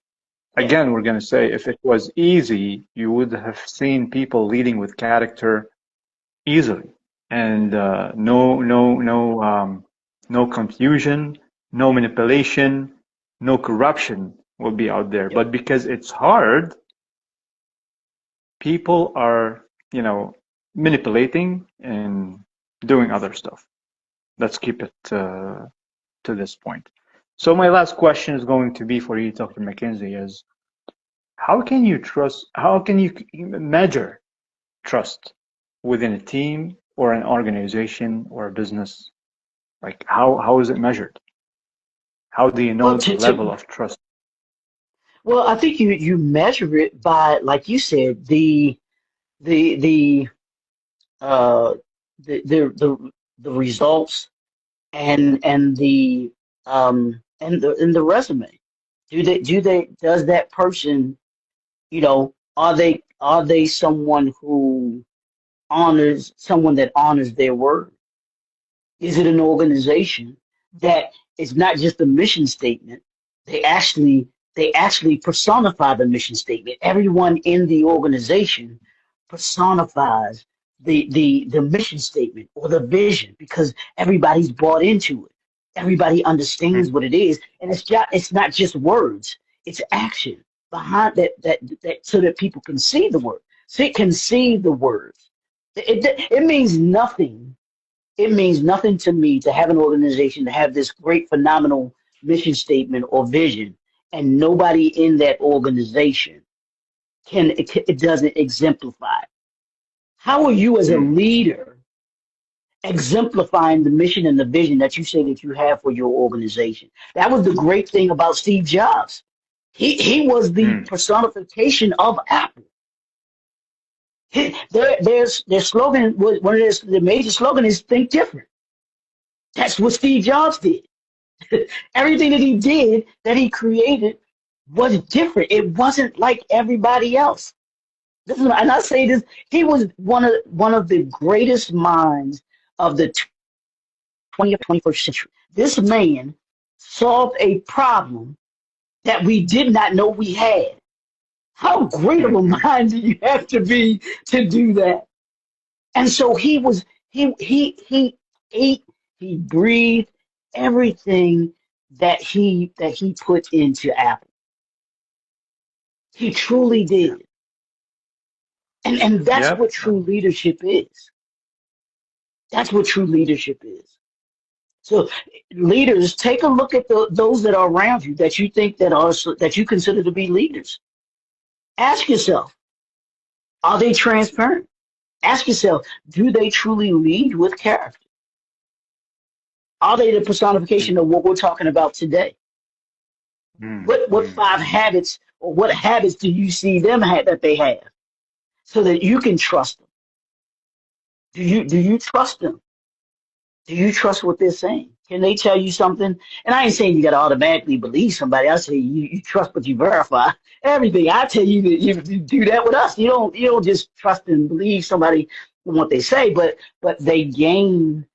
Again, we're going to say, if it was easy, you would have seen people leading with character easily, and no confusion, no manipulation, no corruption will be out there. But because it's hard, people are, manipulating and doing other stuff. Let's keep it to this point. So my last question is going to be for you, Dr. McKenzie, is how can you measure trust within a team or an organization or a business? Like how is it measured? How do you know the level of trust? Well, I think you measure it by, like you said, the uh the results and the resume. Does that person, are they someone that honors their word? Is it an organization that is not just a mission statement? They actually personify the mission statement. Everyone in the organization personifies the mission statement or the vision, because everybody's bought into it. Everybody understands what it is, and it's not just words, it's action behind that so that people can see the word, can see the words. It means nothing. It means nothing to me to have an organization, to have this great phenomenal mission statement or vision, and nobody in that organization it doesn't exemplify. How are you as a leader exemplifying the mission and the vision that you say that you have for your organization? That was the great thing about Steve Jobs. He was the personification of Apple. Their slogan, one of their major slogan is "Think Different." That's what Steve Jobs did. Everything that he did, that he created, was different. It wasn't like everybody else. And I say this, he was one of the greatest minds of the 20th, 21st century. This man solved a problem that we did not know we had. How great of a mind do you have to be to do that? And so he ate, he breathed everything that he put into Apple. He truly did. And that's what true leadership is. That's what true leadership is. So leaders, take a look at those that are around you that you think that you consider to be leaders. Ask yourself, are they transparent? Ask yourself, do they truly lead with character? Are they the personification of what we're talking about today? What 5 habits or what habits do you see them that they have so that you can trust them? Do you trust them? Do you trust what they're saying? Can they tell you something? And I ain't saying you got to automatically believe somebody. I say you trust, but you verify everything. I tell you that you do that with us. You don't just trust and believe somebody and what they say, but they do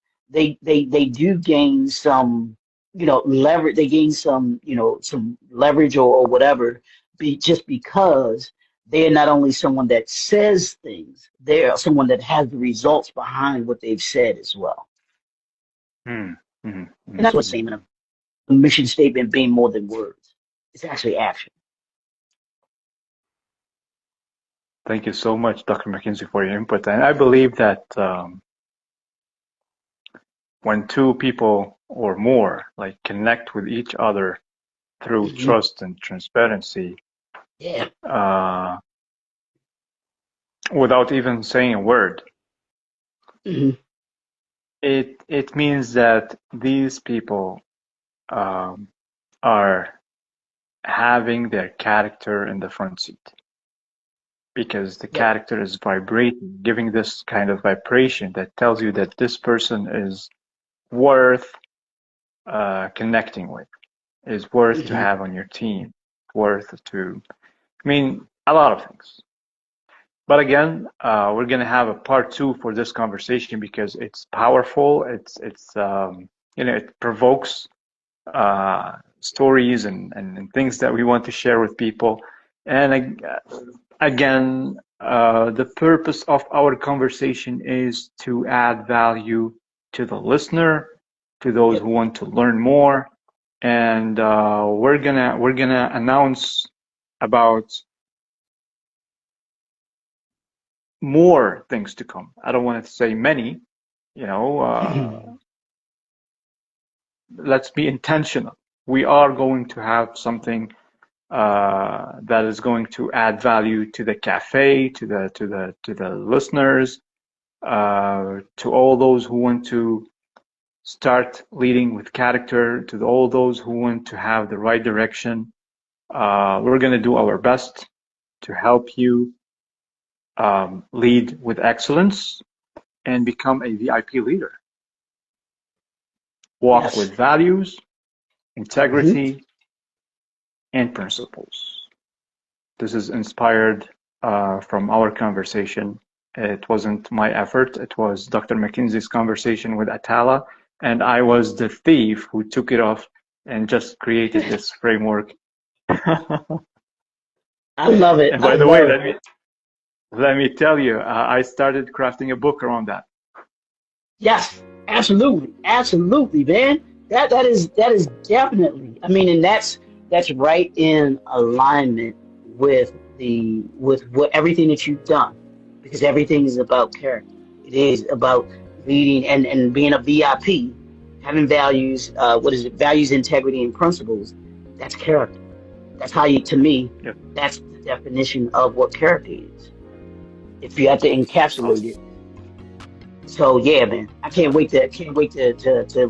gain some leverage. They gain some some leverage or whatever, just because they're not only someone that says things, they're someone that has the results behind what they've said as well. And that's what's saying a mission statement being more than words. It's actually action. Thank you so much, Dr. McKenzie, for your input. And I believe that when 2 people or more connect with each other through trust and transparency, without even saying a word, it means that these people are having their character in the front seat, because the character is vibrating, giving this kind of vibration that tells you that this person is worth connecting with, is worth to have on your team, worth to, a lot of things. But again, we're going to have a part 2 for this conversation because it's powerful. It's it provokes stories and things that we want to share with people. And again, the purpose of our conversation is to add value to the listener, to those who want to learn more. And we're gonna announce about more things to come. I don't want to say many, let's be intentional. We are going to have something that is going to add value to the cafe, to the listeners, to all those who want to start leading with character, to all those who want to have the right direction. We're going to do our best to help you lead with excellence and become a VIP leader. Walk with values, integrity, and principles. This is inspired from our conversation. It wasn't my effort. It was Dr. McKenzie's conversation with Atala, and I was the thief who took it off and just created this framework. I love it. And by the way, Let me tell you, I started crafting a book around that. Yes, absolutely, absolutely, man. That is definitely. I mean, and that's right in alignment with with what everything that you've done, because everything is about character. It is about leading and being a VIP, having values. What is it? Values, integrity, and principles. That's character. That's how you. To me, Yep. that's the definition of what character is. If you have to encapsulate Awesome. it. So yeah, man, I can't wait to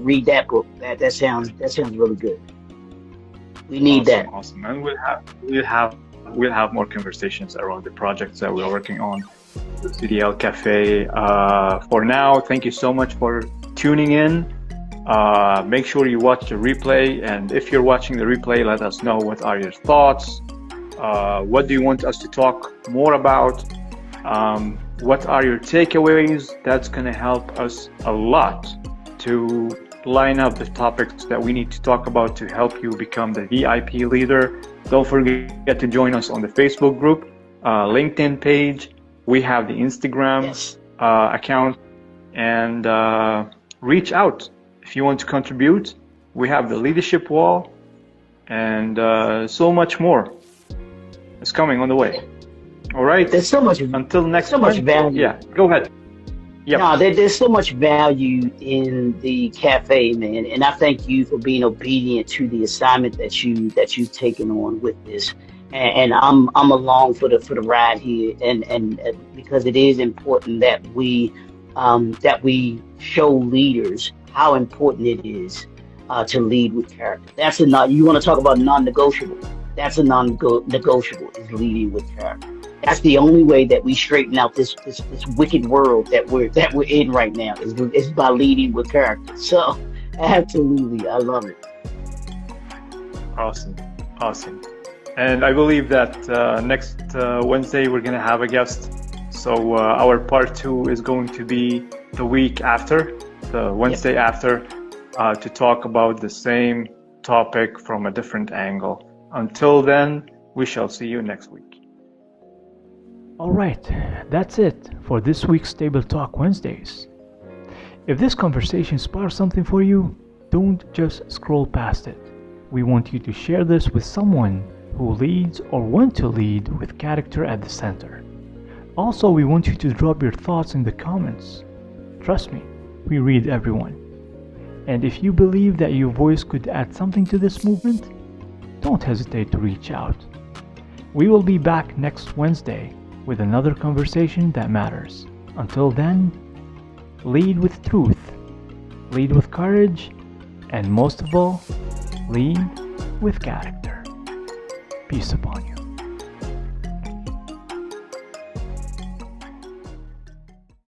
read that book. That sounds really good. We need Awesome. that. Awesome. And we'll have more conversations around the projects that we're working on. CDL Cafe. For now, thank you so much for tuning in. Make sure you watch the replay, and if you're watching the replay, let us know what are your thoughts. What do you want us to talk more about? What are your takeaways? That's going to help us a lot to line up the topics that we need to talk about to help you become the VIP leader. Don't forget to join us on the Facebook group, LinkedIn page. We have the Instagram Yes. account, and reach out if you want to contribute. We have the leadership wall, and so much more is coming on the way. All right. There's so much. Until next so much time. value. Yeah, go ahead. Yep. No, there's so much value in the cafe, man, and I thank you for being obedient to the assignment that you've taken on with this. And I'm along for the ride here, and because it is important that we show leaders how important it is to lead with character. That's a not. You want to talk about non-negotiable? That's a non-negotiable is leading with character. That's the only way that we straighten out this wicked world that we're in right now is by leading with character. So absolutely, I love it. Awesome. Awesome. And I believe that next Wednesday we're going to have a guest. So our part 2 is going to be the week after, the Wednesday after, to talk about the same topic from a different angle. Until then, we shall see you next week. Alright, that's it for this week's Table Talk Wednesdays. If this conversation sparks something for you, don't just scroll past it. We want you to share this with someone who leads or want to lead with character at the center. Also, we want you to drop your thoughts in the comments. Trust me, we read everyone. And if you believe that your voice could add something to this movement, don't hesitate to reach out. We will be back next Wednesday with another conversation that matters. Until then, lead with truth, lead with courage, and most of all, lead with character. Peace upon you.